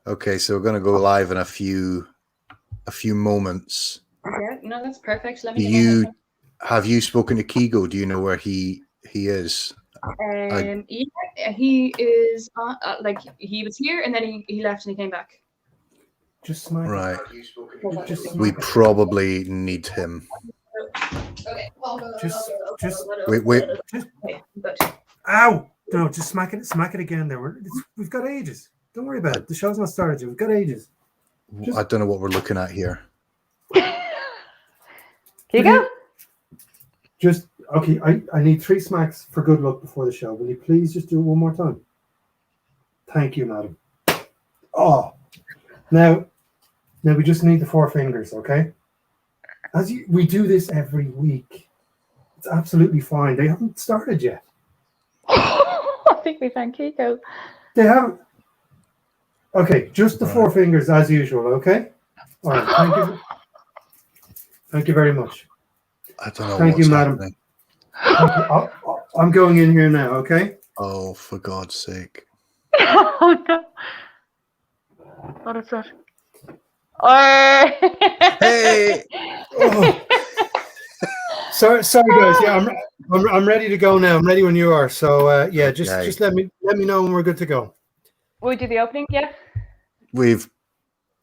Okay, so we're going to go live in a few moments. Yeah, no, that's perfect. Let Do me you have you spoken to Kigo? Do you know where he is? yeah, he is like he was here and then he left and he came back. Just smack Right. Just We probably need him. Okay. Just Wait. Good. Ow! No, just smack it again. There, we've got ages. Don't worry about it. The show's not started yet. We've got ages. I don't know what we're looking at here. Kigo? Just okay. I need 3 smacks for good luck before the show. Will you please just do it one more time? Thank you, madam. Oh, now we just need the 4 fingers, okay? We do this every week. It's absolutely fine. They haven't started yet. I think we found Kigo. They haven't. Okay, just the 4 fingers as usual, okay? All right, thank you. Thank you very much. I don't know Thank what's you, madam. happening. I'm going in here now, okay? Oh, for God's sake. Oh, no. What is that? Oh. Hey! Oh. Sorry, guys. Yeah, I'm ready to go now. I'm ready when you are. So yeah, just let me know when we're good to go. Will we do the opening? Yeah. We've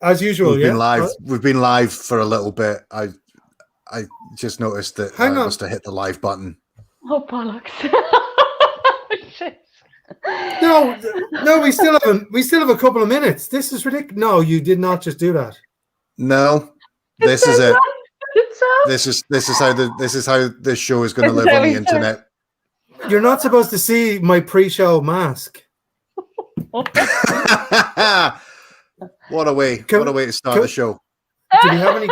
as usual. Been live. We've been live for a little bit. I just noticed that I must have hit the live button. Oh bollocks! Shit. No, we still have a couple of minutes. This is ridiculous. No, you did not just do that. No, this is it. This is how this show is going to live on the internet. You're not supposed to see my pre-show mask. What a way to start the show. Do we have any?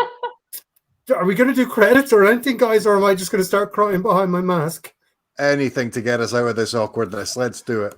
Are we going to do credits or anything, guys, or am I just going to start crying behind my mask? Anything to get us out of this awkwardness. Let's do it.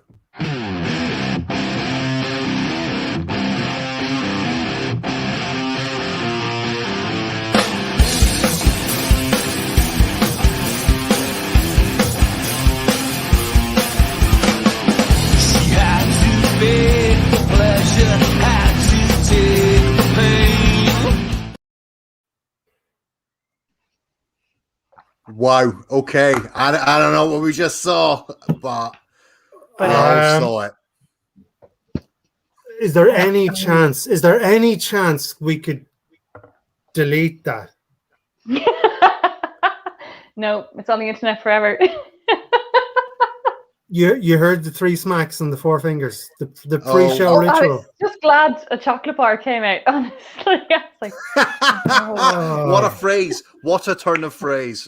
Wow. Okay. I don't know what we just saw, but I saw it. Is there any chance? Is there any chance we could delete that? No, it's on the internet forever. You heard the 3 smacks and the 4 fingers. The pre-show ritual. I was just glad a chocolate bar came out. Honestly, I was like, what a phrase! What a turn of phrase!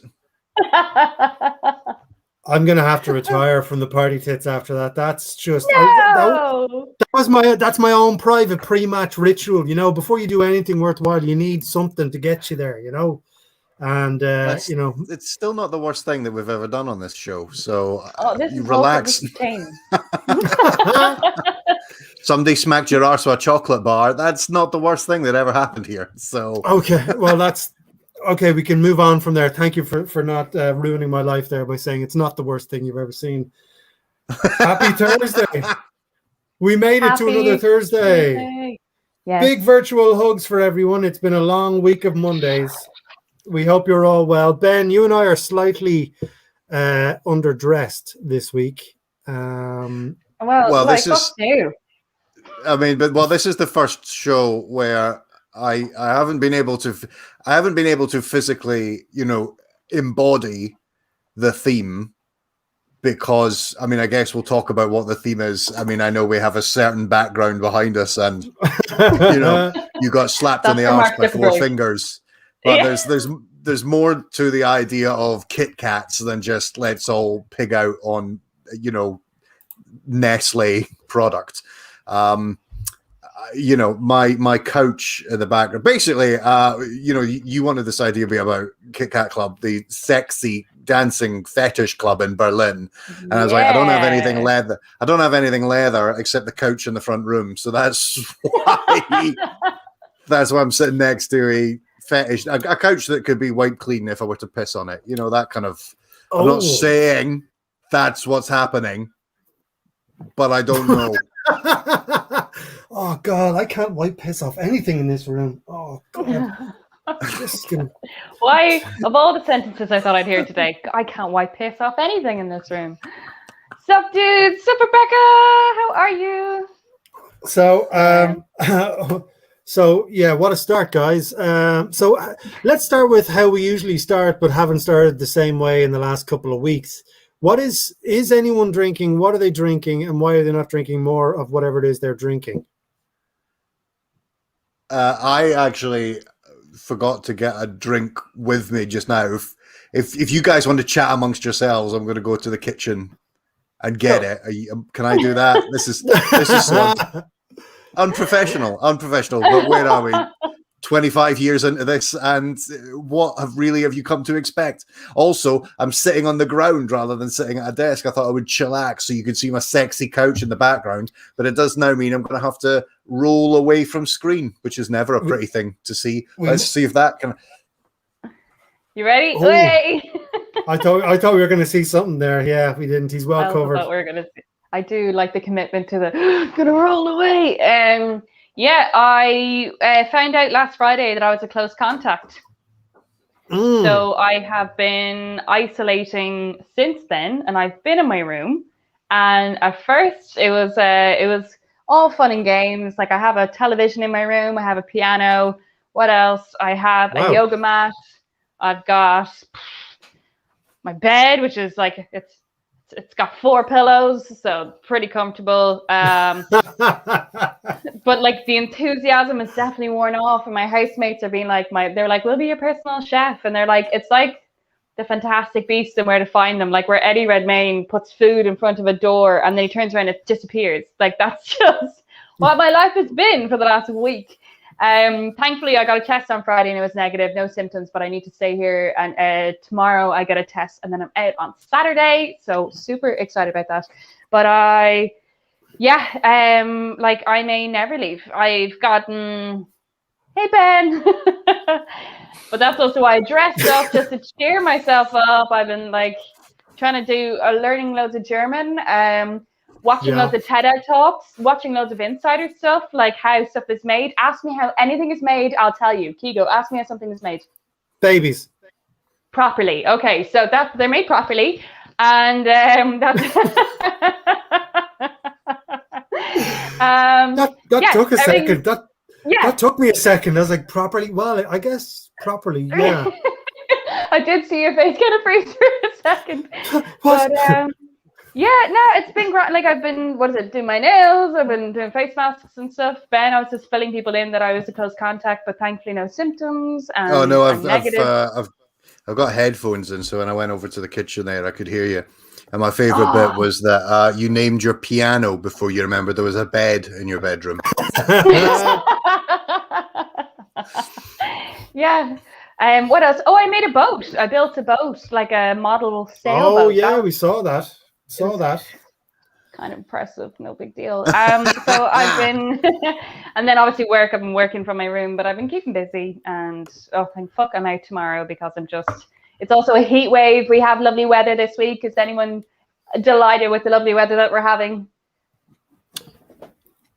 I'm gonna have to retire from the party tits after that. That's just no! that's my own private pre-match ritual. You know, before you do anything worthwhile, you need something to get you there. You know, and you know, it's still not the worst thing that we've ever done on this show. So you relax. Somebody smacked your arse with a chocolate bar. That's not the worst thing that ever happened here. So okay, well that's. Okay, we can move on from there. Thank you for not ruining my life there by saying it's not the worst thing you've ever seen. Happy Thursday. We made it to another Thursday. Yes. Big virtual hugs for everyone. It's been a long week of Mondays. We hope you're all well. Ben, you and I is underdressed this week. Well, this is new. I mean, this is the first show where I haven't been able to physically, embody the theme because, I mean, I guess we'll talk about what the theme is. I mean, I know we have a certain background behind us and, you got slapped in the arse by 4 fingers, but there's more to the idea of Kit Kats than just let's all pig out on, Nestle product. My coach in the background, basically, you wanted this idea to be about Kit Kat Club, the sexy dancing fetish club in Berlin. And I was like, I don't have anything leather. I don't have anything leather except the couch in the front room. So that's why I'm sitting next to a fetish, a couch that could be wiped clean if I were to piss on it. That kind of, I'm not saying that's what's happening, but I don't know. Oh God, I can't wipe piss off anything in this room. Oh God. Why, of all the sentences I thought I'd hear today, I can't wipe piss off anything in this room. Sup, dudes? Sup, Rebecca? How are you? So, so yeah, what a start, guys. So let's start with how we usually start, but haven't started the same way in the last couple of weeks. What is anyone drinking? What are they drinking? And why are they not drinking more of whatever it is they're drinking? I actually forgot to get a drink with me just now. If you guys want to chat amongst yourselves, I'm going to go to the kitchen and get it. Can I do that? This is so unprofessional. But where are we? 25 years into this, and what have you come to expect? Also, I'm sitting on the ground rather than sitting at a desk. I thought I would chillax so you could see my sexy couch in the background, but it does now mean I'm going to have to roll away from screen, which is never a pretty thing to see. Let's see if that can. You ready? Oh. I thought we were going to see something there. Yeah, we didn't. He's well covered. I do like the commitment to the gonna roll away. Yeah, I found out last Friday that I was a close contact. So I have been isolating since then, and I've been in my room. And at first, it was all fun and games. Like I have a television in my room, I have a piano. What else? I have a yoga mat. I've got my bed, which is like it's got 4 pillows, so pretty comfortable. But like the enthusiasm is definitely worn off, and my housemates are being like, they're like, we'll be your personal chef, and they're like, it's like the Fantastic Beasts and Where to Find Them, like where Eddie Redmayne puts food in front of a door and then he turns around and it disappears. Like that's just what my life has been for the last week. Thankfully, I got a test on Friday and it was negative, no symptoms, but I need to stay here. And tomorrow I get a test and then I'm out on Saturday. So super excited about that. But like I may never leave. I've gotten, hey Ben. But that's also why I dressed up just to cheer myself up. I've been like trying to do learning loads of German. Watching loads of TED talks, watching loads of insider stuff, like how stuff is made. Ask me how anything is made, I'll tell you. Kigo, ask me how something is made. Babies. Properly. Okay, so they're made properly. And that's... that took a second. That took me a second. I was like, properly? Well, I guess properly, yeah. I did see your face kind of freeze for a second. But... yeah, no, it's been great. Like I've been, doing my nails. I've been doing face masks and stuff. Ben, I was just filling people in that I was a close contact, but thankfully no symptoms. And oh no, I've got headphones in, so when I went over to the kitchen there, I could hear you. And my favorite bit was that you named your piano before you remembered there was a bed in your bedroom. Yeah. What else? Oh, I made a boat. I built a boat, like a model sailboat. Oh yeah, we saw that. Kind of impressive, no big deal. So I've been, and then obviously work. I've been working from my room, but I've been keeping busy. And thank fuck I'm out tomorrow because it's also a heat wave. We have lovely weather this week. Is anyone delighted with the lovely weather that we're having?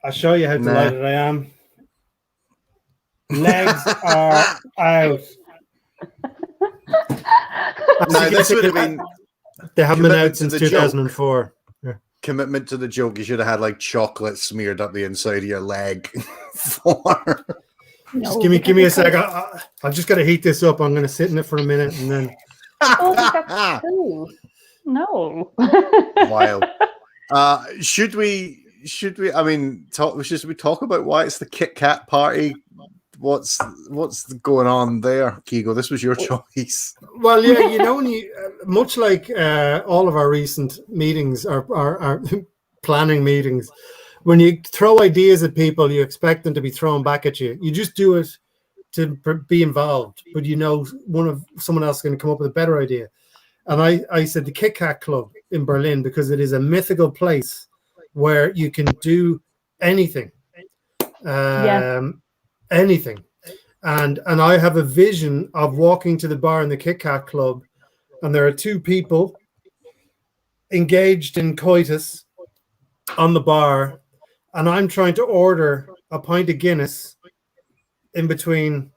I'll show you how delighted I am. Legs are out. No, this would have been. They haven't been out since 2004. Yeah. Commitment to the joke. You should have had like chocolate smeared up the inside of your leg. Just give me a sec. I've just got to heat this up. I'm going to sit in it for a minute and then. That's cool. No. Wild. Should we? I mean, should we talk about why it's the Kit Kat party? What's going on there, Kigo? This was your choice. Well, yeah, when you much like all of our recent meetings, our planning meetings, when you throw ideas at people, you expect them to be thrown back at you. You just do it to be involved, but someone else is going to come up with a better idea. And I said the Kit Kat Club in Berlin because it is a mythical place where you can do anything. Anything. And I have a vision of walking to the bar in the Kit Kat Club, and there are 2 people engaged in coitus on the bar, and I'm trying to order a pint of Guinness in between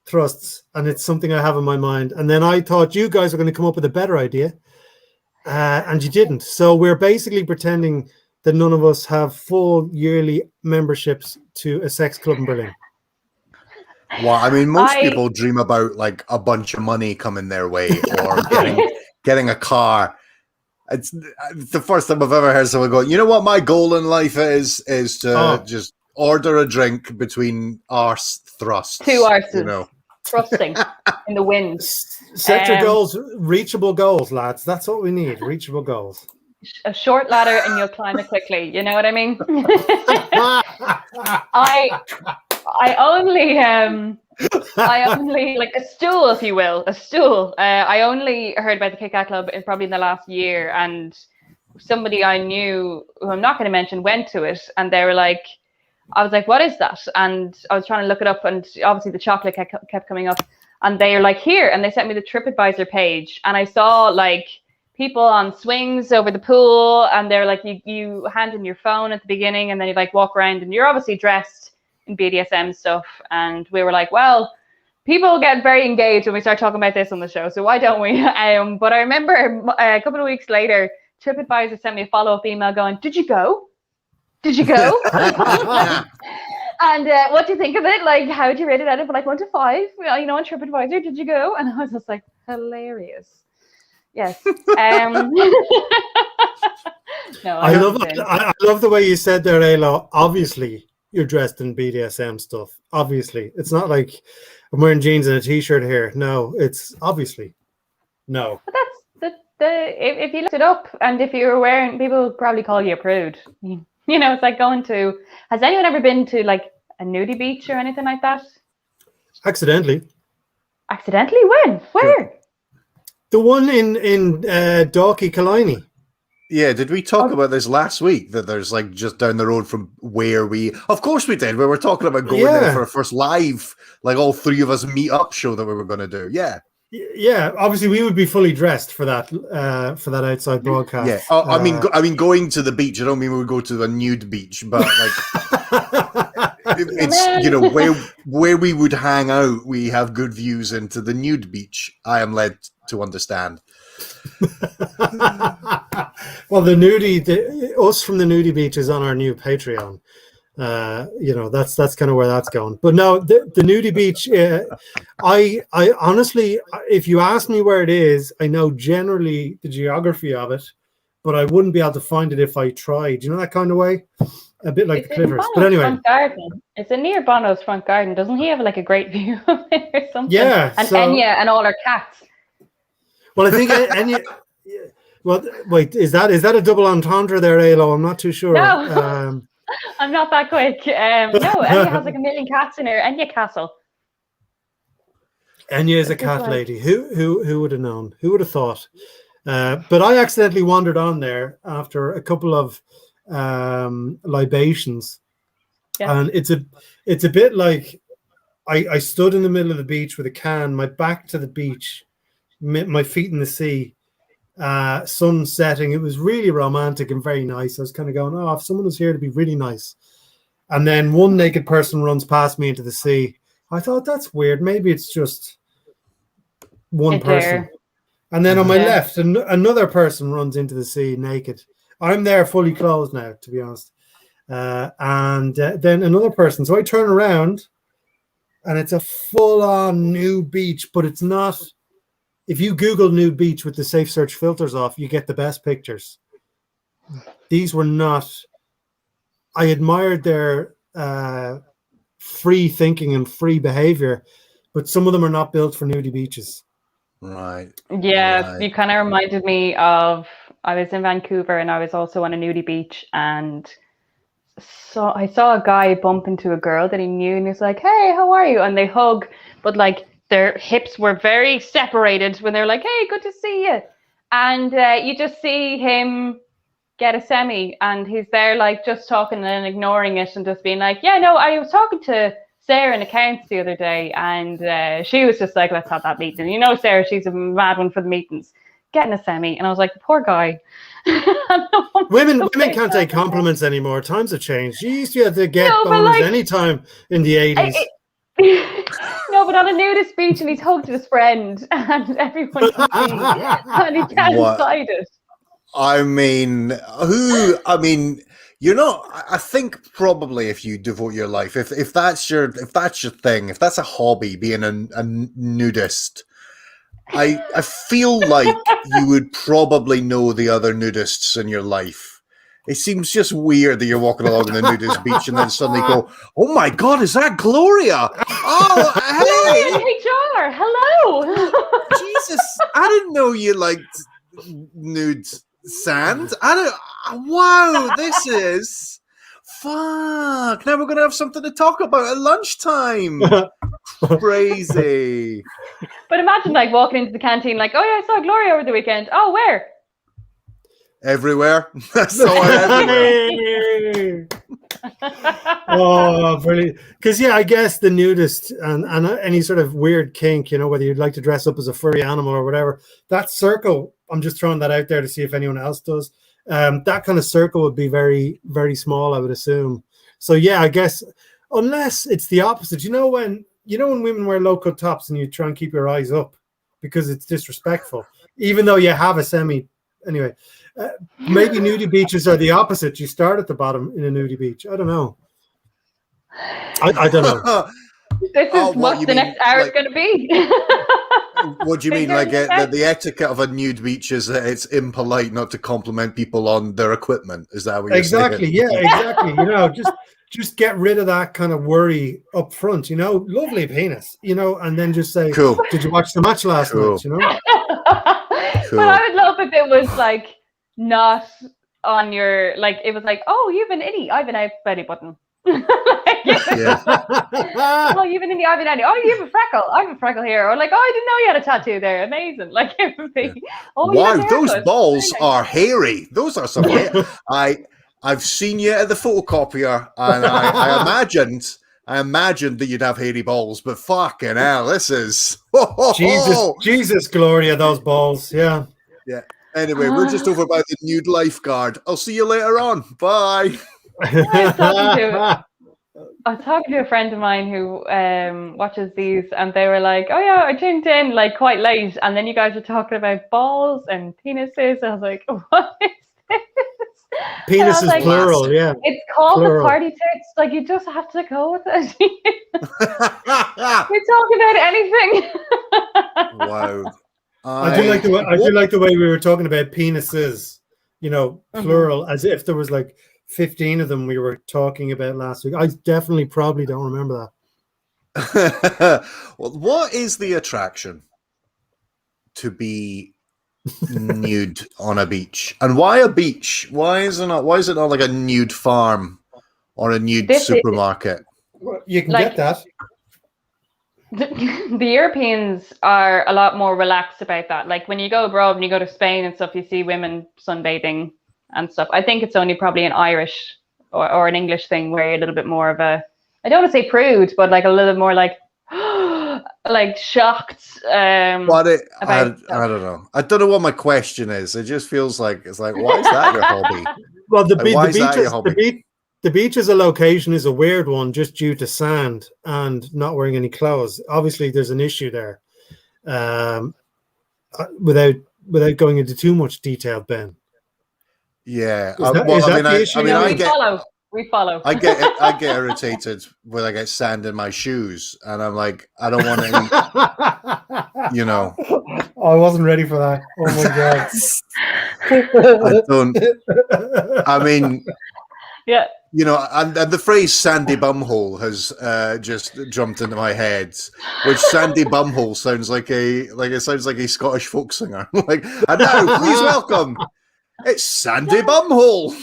thrusts, and it's something I have in my mind. And then I thought you guys were going to come up with a better idea, and you didn't. So we're basically pretending that none of us have full yearly memberships to a sex club in Berlin. Well, I mean, most people dream about like a bunch of money coming their way or getting a car. It's the first time I've ever heard someone go, you know what my goal in life is to just order a drink between arse thrusts. 2 arses, you know, thrusting in the wind. Set your goals, reachable goals, lads. That's what we need, reachable goals. A short ladder and you'll climb it quickly. You know what I mean? I only like a stool, if you will, a stool. I only heard about the Kit Kat Club in the last year, and somebody I knew, who I'm not going to mention, went to it, and they were like, I was like, what is that? And I was trying to look it up, and obviously the chocolate kept coming up, and they were like, here, and they sent me the TripAdvisor page, and I saw like people on swings over the pool, and they're like, you hand in your phone at the beginning, and then you like walk around, and you're obviously dressed in BDSM stuff. And we were like, well, people get very engaged when we start talking about this on the show, so why don't we? But I remember a couple of weeks later, TripAdvisor sent me a follow-up email going, did you go? Did you go? And what do you think of it? Like, how would you rate it out of like 1 to 5? You know, on TripAdvisor, did you go? And I was just like, hilarious. Yes. No, I love the way you said there, Ayla. Obviously, you're dressed in BDSM stuff. Obviously, it's not like I'm wearing jeans and a t-shirt here. No, it's obviously no. But that's if you looked it up, and if you were wearing, people would probably call you a prude. You know, it's like going to. Has anyone ever been to like a nudie beach or anything like that? Accidentally. Accidentally? When? Where? The one in Dalkey, Killiney. Yeah, did we talk about this last week? That there's like just down the road from where we... Of course we did. We were talking about going there for our first live, like all 3 of us meet up show that we were going to do. Yeah. Yeah, obviously we would be fully dressed for that outside broadcast. Yeah, I mean, going to the beach. I don't mean we would go to a nude beach, but like it's, you know, where we would hang out. We have good views into the nude beach. I am led to understand. Well, us from the nudie beach is on our new Patreon. You know, that's kind of where that's going. But no, the nudie beach, I honestly, if you ask me where it is, I know generally the geography of it, but I wouldn't be able to find it if I tried. You know, that kind of way, a bit like the clitoris. But anyway, front garden. It's near Bono's front garden. Doesn't he have like a great view of it or something? Yeah, and Enya and all her cats. Well, I think Enya. Well, wait, is that a double entendre there, Aylo? I'm not too sure. No. I'm not that quick. No, Enya has like 1 million cats in her Enya castle. Enya is a cat lady. Who would have known? Who would have thought? But I accidentally wandered on there after a couple of libations, and it's a bit like I stood in the middle of the beach with a can, my back to the beach, my feet in the sea. Sun setting. It was really romantic and very nice. I was kind of going, if someone was here to be really nice. And then one naked person runs past me into the sea. I thought, that's weird. Maybe it's just one person. And then on my left, another person runs into the sea naked. I'm there fully clothed now, to be honest. And then another person. So I turn around and it's a full-on nude beach, but it's not. If you Google nude beach with the safe search filters off, you get the best pictures. These were not. I admired their free thinking and free behavior, but some of them are not built for nudie beaches. Right. Yeah, you kind of reminded me of. I was in Vancouver and I was also on a nudie beach, and so I saw a guy bump into a girl that he knew, and he was like, "Hey, how are you?" And they hug, but like. Their hips were very separated when they're like, hey, good to see you. And you just see him get a semi, and he's there like just talking and ignoring it and just being like, yeah, no, I was talking to Sarah in accounts the other day, and she was just like, let's have that meeting. You know, Sarah, she's a mad one for the meetings. Getting a semi. And I was like, poor guy. Women can't take compliments anymore. Times have changed. You used to have to get boners anytime in the 80s. No, but on a nudist beach, and he's hugged his friend, and everyone can see, and he can't hide it. I mean, I think probably if you devote your life, if that's your thing, if that's a hobby, being a nudist, I feel like you would probably know the other nudists in your life. It seems just weird that you're walking along the nudist beach and then suddenly go, "Oh my God, is that Gloria? Oh, hey, HR, hello." Jesus, I didn't know you liked nude sand. Wow, this is fuck. Now we're gonna have something to talk about at lunchtime. Crazy. But imagine like walking into the canteen, like, "Oh yeah, I saw Gloria over the weekend." Oh, where? Everywhere. I saw it everywhere. Oh, brilliant. Because I guess the nudist and any sort of weird kink, whether you'd like to dress up as a furry animal or whatever, that circle, I'm just throwing that out there to see if anyone else does. That kind of circle would be very, very small, I would assume. So I guess unless it's the opposite. When women wear low-cut tops and you try and keep your eyes up because it's disrespectful, even though you have a semi. Anyway, maybe nudie beaches are the opposite. You start at the bottom in a nudie beach. I don't know. I don't know. This is what the next hour is going to be. What do you mean? Like the etiquette of a nude beach is that it's impolite not to compliment people on their equipment. Is that what you're saying? Exactly. Yeah, exactly. Just get rid of that kind of worry up front. Lovely penis. And then just say, "Cool. Did you watch the match last night?" Cool. But I would love if it was like not on your it was like, "Oh, you've an innie, I've an out belly button." Oh, you've an innie, I've an outie. Oh, you have a freckle, I have a freckle here. Or like, "Oh, I didn't know you had a tattoo there. Amazing." Like it would be. Oh, wow, those balls are hairy. Those are some hair. I've seen you at the photocopier, and I imagined that you'd have hairy balls, but fucking hell, this is Jesus, Gloria, those balls, yeah. Anyway, we're just over by the nude lifeguard. I'll see you later on. Bye. I was talking to a friend of mine who watches these, and they were like, "Oh yeah, I tuned in like quite late, and then you guys were talking about balls and penises." I was like, "What is this?" Penis is like, plural, yeah. It's called plural. The party tits. Like you just have to go with it. We're talking about anything. Wow. I do like the way we were talking about penises, plural, as if there was like 15 of them we were talking about last week. I definitely probably don't remember that. Well, what is the attraction to be nude on a beach, and why a beach? Why is it not like a nude farm or a nude supermarket? You can get that. The Europeans are a lot more relaxed about that. Like when you go abroad and you go to Spain and stuff, you see women sunbathing and stuff. I think it's only probably an Irish or an English thing where you're a little bit more of a, I don't want to say prude, but like a little more like like shocked. But I don't know. I don't know what my question is. It just feels like it's like, why is that your hobby? Well, the beach as a location is a weird one, just due to sand and not wearing any clothes. Obviously, there's an issue there. Without going into too much detail, Ben. Yeah, we follow. I get irritated when I get sand in my shoes, and I'm like, I don't want any, I wasn't ready for that. Oh my god! I mean, yeah. And the phrase "sandy bumhole" has just jumped into my head. Which "sandy bumhole" sounds like a Scottish folk singer. Like, and now, please welcome, it's Sandy Bumhole.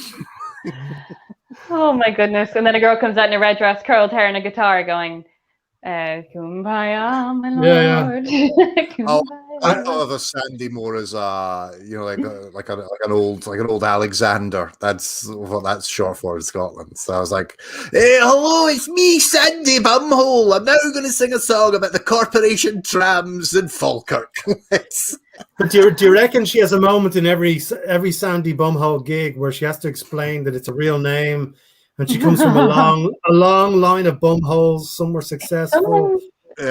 Oh my goodness! And then a girl comes out in a red dress, curled hair, and a guitar, going, "Kumbaya, my lord." Oh, thought of a Sandy more as like an old Alexander. That's what that's short for in Scotland. So I was like, hey, hello, it's me, Sandy Bumhole. I'm now going to sing a song about the corporation trams in Falkirk. But do you reckon she has a moment in every Sandy Bumhole gig where she has to explain that it's a real name and she comes from a long line of bumholes? Some were successful. Someone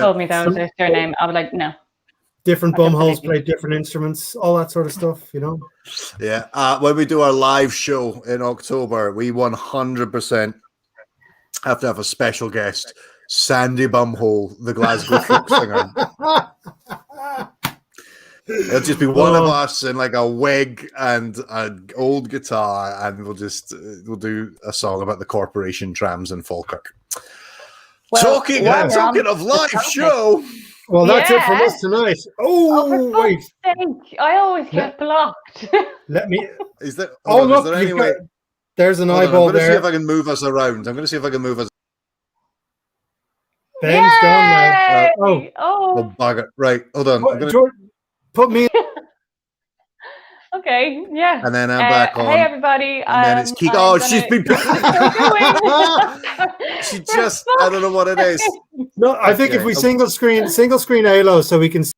told me that was their surname. I was like, no. Different bumholes play different instruments, all that sort of stuff, you know? Yeah. When we do our live show in October, we 100% have to have a special guest, Sandy Bumhole, the Glasgow folk singer. It'll just be one of us in like a wig and an old guitar, and we'll do a song about the corporation trams in Falkirk. Well, talking of live show. Well, that's it from us tonight. Oh wait! I always get blocked. Let me. Is there? Look! Is there any way? There's an eyeball there. I'm going to see if I can move us around. I'm going to see if I can move us. Ben's gone now. Oh, bugger! Right, hold on. George, put me. Okay, yeah. And then I'm back on. Hey, everybody. And then it's Kiko. Oh, she's been. She just. I don't know what it is. No, I think if we single screen Halo, so we can see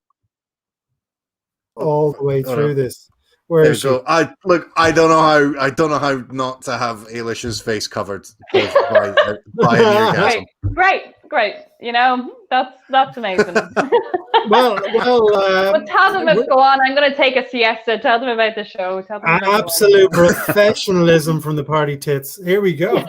all the way through this. Where is she? I don't know how not to have Ailish's face covered by an Eargasm. Great. You know, that's amazing. Well, but tell them go on. I'm going to take a siesta. Tell them about the show. Tell them absolute professionalism from the party tits. Here we go.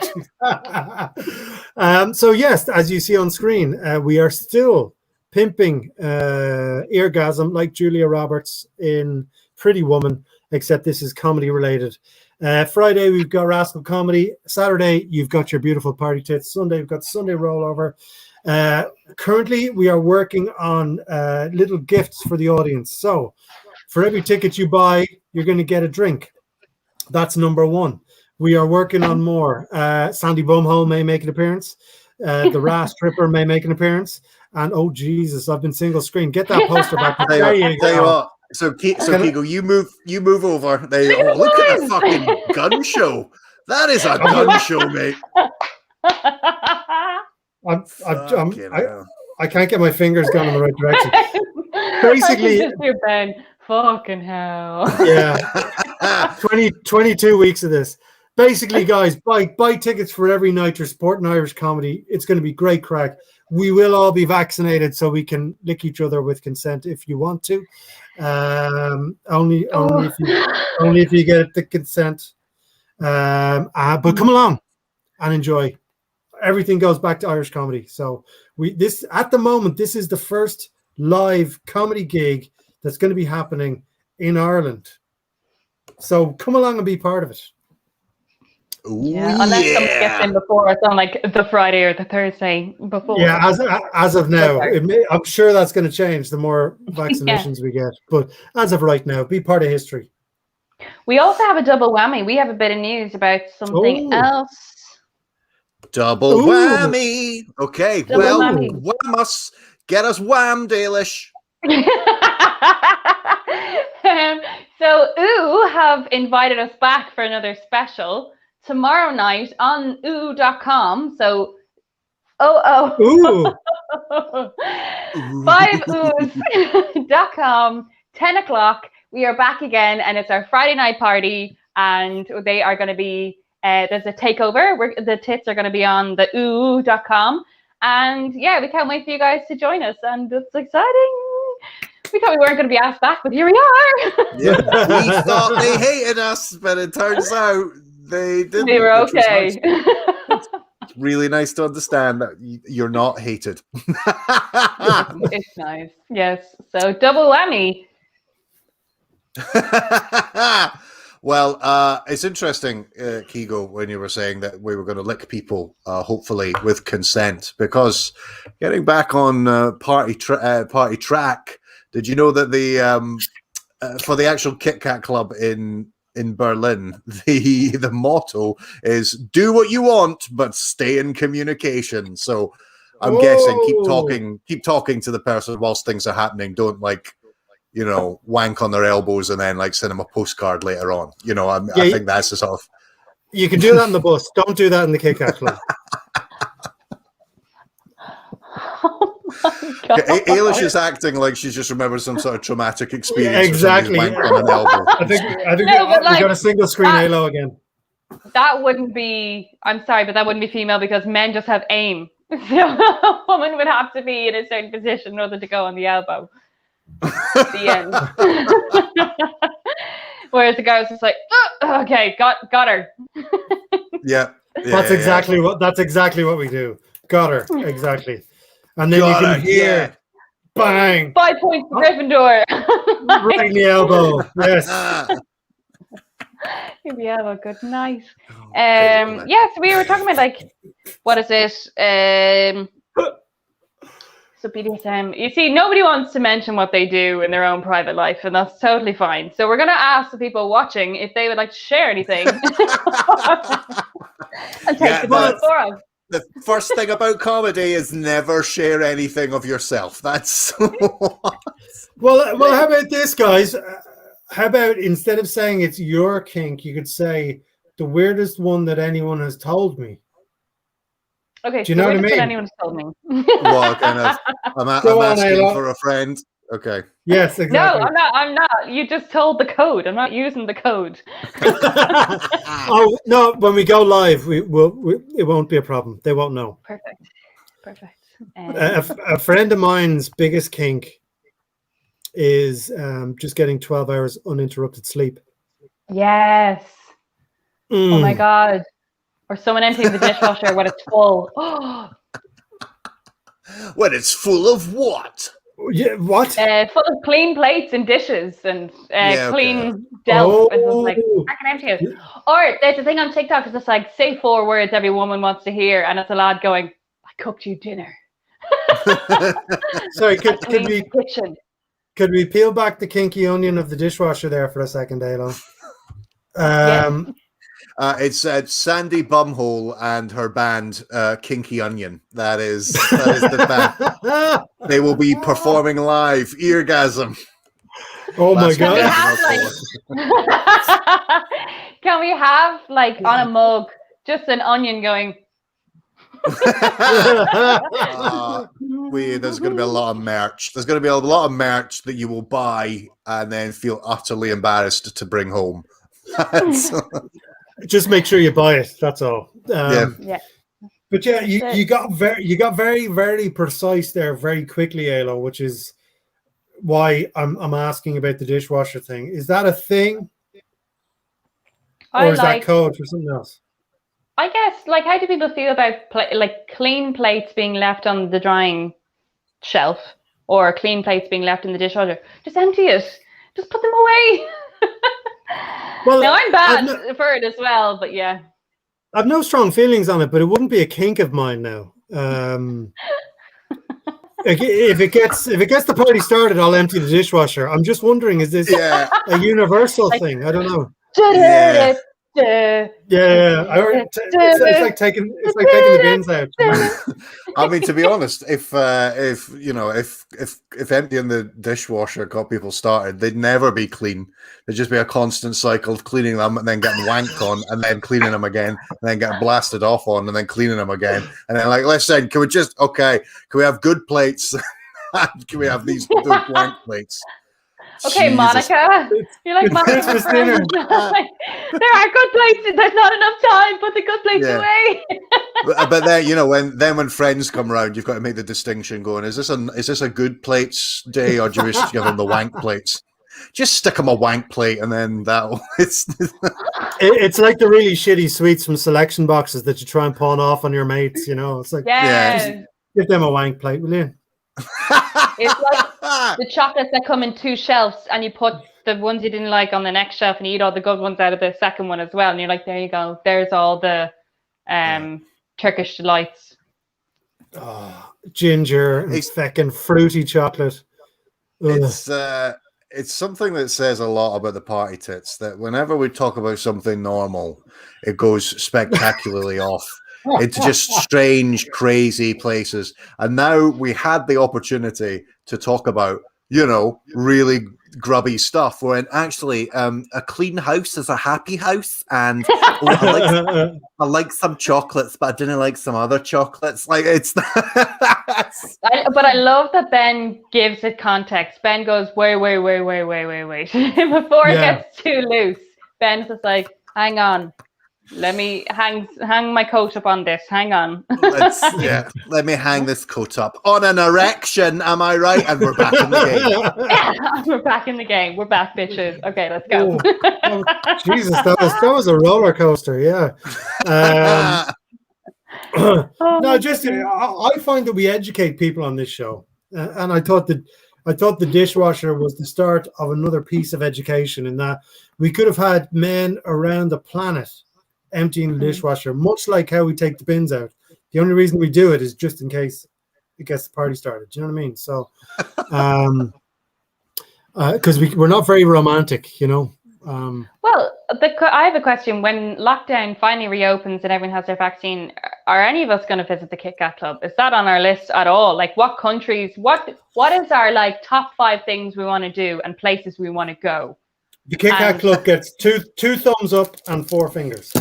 So yes, as you see on screen, we are still pimping Eargasm like Julia Roberts in Pretty Woman, except this is comedy related. Friday we've got Rascal Comedy. Saturday you've got your beautiful party tits. Sunday we've got Sunday Rollover. Currently we are working on little gifts for the audience. So for every ticket you buy, you're going to get a drink. That's number one. We are working on more. Sandy Bumhole may make an appearance. The Ras Tripper may make an appearance. And oh Jesus, I've been single screen. Get that poster back. There you go. So Kiko, you move over. Look at the fucking gun show. That is a gun show, mate. I can't get my fingers going in the right direction. Basically, I can just hear Ben. Fucking hell. Yeah. 22 weeks of this. Basically, guys, buy tickets for every night you're supporting Irish comedy. It's going to be great crack. We will all be vaccinated so we can lick each other with consent if you want to. Only if you get the consent. But come along and enjoy. Everything goes back to Irish comedy. So at the moment, this is the first live comedy gig that's going to be happening in Ireland. So come along and be part of it. Ooh, unless someone gets in before, it's on like the Friday or the Thursday before. Yeah, as of now, I'm sure that's going to change the more vaccinations we get. But as of right now, be part of history. We also have a double whammy. We have a bit of news about something else. Double whammy. Okay, wham us. Get us whammed, Ailish. So have invited us back for another special tomorrow night on oo.com. So 5oos.com, 10 o'clock. We are back again, and it's our Friday night party, and they are going to be there's a takeover where the tits are going to be on the oo.com, and yeah, we can't wait for you guys to join us, and it's exciting. We thought we weren't going to be asked back, but here we are. Yeah, we thought they hated us, but it turns out they didn't. They were okay. It's really nice to understand that you're not hated. It's nice. Yes. So double whammy. Well, it's interesting, Kigo, when you were saying that we were going to lick people, hopefully with consent, because getting back on party track, did you know that for the actual Kit Kat Club in Berlin, the motto is "Do what you want, but stay in communication." So I'm guessing keep talking to the person whilst things are happening. Don't wank on their elbows and then like send them a postcard later on. I think that's the sort of. You can do that in the bus. Don't do that in the Kit Kat Club. Ailish is acting like she's just remembered some sort of traumatic experience. Exactly. On an elbow. I think we got a single screen Halo again. That wouldn't be. I'm sorry, but that wouldn't be female because men just have aim. So a woman would have to be in a certain position in order to go on the elbow. The end. Whereas the guy was just like, okay, got her. Yeah. That's exactly what we do. Got her. Exactly. And then you can hear bang. 5 points to Gryffindor. Right in the elbow. Yes. In the elbow. Good night. So we were talking about like, what is it? So BDSM. You see, nobody wants to mention what they do in their own private life, and that's totally fine. So we're going to ask the people watching if they would like to share anything. And take the ball for us. The first thing about comedy is never share anything of yourself. That's well. How about this, guys? How about instead of saying it's your kink, you could say the weirdest one that anyone has told me. Okay, do you know what I mean? Anyone's told me. Well, kind of. I'm asking for a friend. Okay. Yes, exactly. No, I'm not. You just told the code. I'm not using the code. Oh no! When we go live, it won't be a problem. They won't know. Perfect. A friend of mine's biggest kink is just getting 12 hours uninterrupted sleep. Yes. Oh my God. Or someone emptying the dishwasher when it's full. When it's full of what? Yeah, what? Full of clean plates and dishes and clean delf. And like, I can empty it. Or there's a thing on TikTok, it's just like, say 4 words every woman wants to hear, and it's a lad going, I cooked you dinner. Sorry, could we peel back the kinky onion of the dishwasher there for a second, Halo? It's Sandy Bumhole and her band Kinky Onion. That is the band. They will be performing live. Eargasm. Oh my God! Can we have like on a mug just an onion going? There's going to be a lot of merch. There's going to be a lot of merch that you will buy and then feel utterly embarrassed to bring home. Just make sure you buy it. That's all. Yeah. But yeah, you got very, very precise there very quickly, Alo, which is why I'm asking about the dishwasher thing. Is that a thing, or is that code for something else? I guess, like, how do people feel about clean plates being left on the drying shelf or clean plates being left in the dishwasher? Just empty it. Just put them away. Well, now I'm bad for it as well, but yeah. I've no strong feelings on it, but it wouldn't be a kink of mine now. If it gets the party started, I'll empty the dishwasher. I'm just wondering, is this a universal thing? I don't know. It's like taking the bins out. I mean, to be honest, if emptying the dishwasher got people started, they'd never be clean. There'd just be a constant cycle of cleaning them and then getting wanked on and then cleaning them again and then getting blasted off on and then cleaning them again. And then like, listen, can we have good plates? Can we have these good wank plates? Okay, Jesus. Monica. You like Monica? Christmas dinner. There are good plates. There's not enough time. Put the good plates away. but then, when friends come around, you've got to make the distinction. Going, is this a good plates day, or do you just give them the wank plates? Just stick them a wank plate, and then that'll. It's like the really shitty sweets from selection boxes that you try and pawn off on your mates. It's like give them a wank plate, will you? It's like the chocolates that come in 2 shelves, and you put the ones you didn't like on the next shelf, and you eat all the good ones out of the second one as well. And you're like, there you go. There's all the Turkish delights. Oh, ginger and fucking fruity chocolate. It's something that says a lot about the party tits, that whenever we talk about something normal, it goes spectacularly off into just strange, crazy places. And now we had the opportunity to talk about, really grubby stuff. When actually, a clean house is a happy house, and I like some chocolates, but I didn't like some other chocolates. Like it's. But I love that Ben gives it context. Ben goes, wait. Before it gets too loose, Ben's just like, hang on. Let me hang my coat up on this. Hang on. Let me hang this coat up on an erection. Am I right? And we're back in the game. Yeah, we're back in the game. We're back, bitches. Okay, let's go. Jesus, that was a roller coaster. Yeah. No, just I find that we educate people on this show, and I thought the dishwasher was the start of another piece of education, in that we could have had men around the planet emptying the dishwasher, much like how we take the bins out. The only reason we do it is just in case it gets the party started. Do you know what I mean? So, because we're not very romantic, Well, I have a question. When lockdown finally reopens and everyone has their vaccine, are any of us going to visit the Kit Kat Club? Is that on our list at all? Like, what countries? What is our top 5 things we want to do and places we want to go? The Kit Kat Club gets two thumbs up and 4 fingers.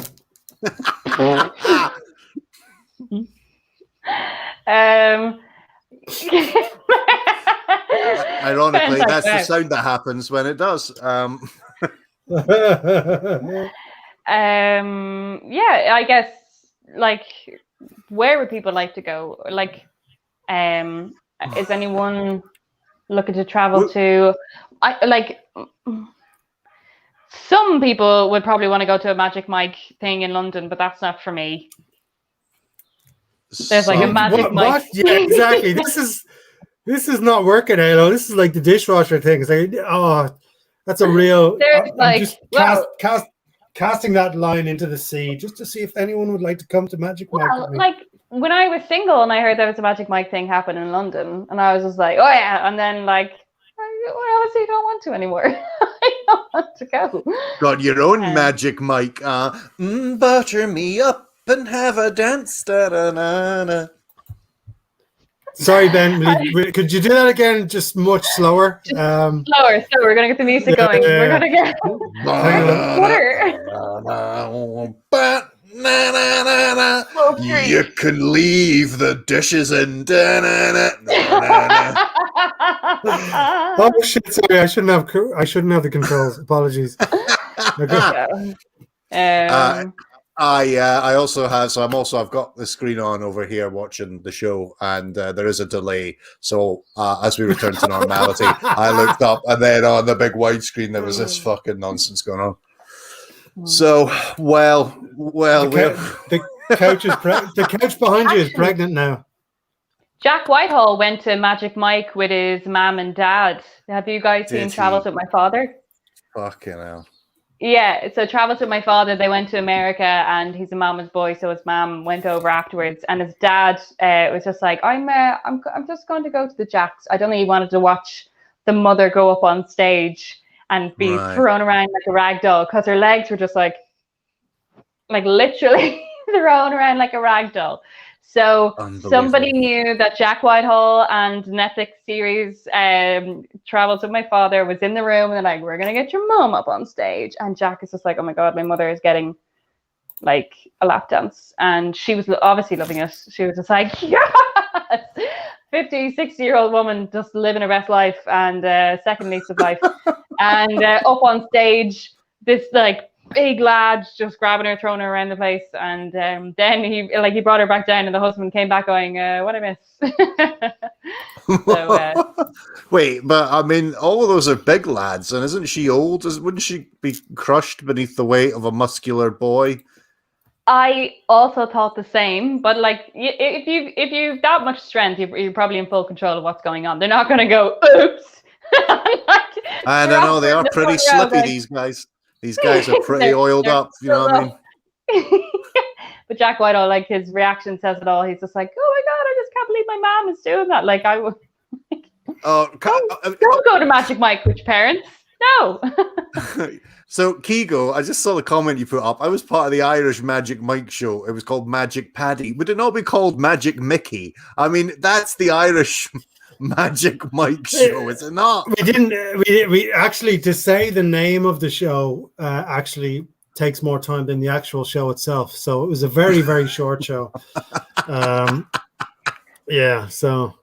Ironically, that's the sound that happens when it does. I guess, where would people like to go? Is anyone looking to travel to? Some people would probably want to go to a Magic Mike thing in London, but that's not for me. There's a Magic Mike. What? Yeah, exactly. This is not working, Halo. This is like the dishwasher thing. It's like, that's a real. Casting that line into the sea just to see if anyone would like to come to Magic Mike. When I was single and I heard there was a Magic Mike thing happen in London, and I was just like, oh yeah, and then I honestly don't want to anymore. I don't want to go. Got your own Magic Mike. Butter me up and have a dance. Da-da-na-na. Sorry, Ben. Could you do that again, just much slower? Slower. We're going to get the music going. We're going to get water. You can leave the dishes in. Oh shit! Sorry, I shouldn't have the controls. Apologies. Okay. I also have. So I've got the screen on over here watching the show, and there is a delay. So as we return to normality, I looked up, and then on the big widescreen there was this fucking nonsense going on. So the couch behind you is pregnant now. Jack Whitehall went to Magic Mike with his mom and dad. Have you guys seen Travels with My Father? Fucking hell. Yeah, so Travels with My Father, they went to America, and he's a mama's boy, so his mom went over afterwards, and his dad was just like, I'm just going to go to the Jacks. I don't think he wanted to watch the mother go up on stage and be thrown around like a rag doll, because her legs were just like literally thrown around like a rag doll. So somebody knew that Jack Whitehall and Netflix series Travels with My Father was in the room, and they're like, we're going to get your mom up on stage. And Jack is just like, oh my God, my mother is getting a lap dance. And she was obviously loving it. She was just like, yes! 50, 60-year-old woman just living her best life and second lease of life. And up on stage, this big lad just grabbing her, throwing her around the place, and then he brought her back down, and the husband came back going, what I miss. Wait, but I mean, all of those are big lads, and isn't she old? Wouldn't she be crushed beneath the weight of a muscular boy? I also thought the same, but if you've that much strength, you're probably in full control of what's going on. They're not going to go, oops. I don't know, they are pretty slippy, these guys. These guys are pretty oiled up, you know what I mean? But Jack Whitehall, his reaction says it all. He's just like, oh my God, I just can't believe my mom is doing that. I would. Don't go to Magic Mike with your parents. No. So, Kigo, I just saw the comment you put up. I was part of the Irish Magic Mike show. It was called Magic Paddy. Would it not be called Magic Mickey? I mean, that's the Irish Magic Mike show, is it not? We didn't. We actually, to say the name of the show actually takes more time than the actual show itself. So it was a very, very short show. Yeah. So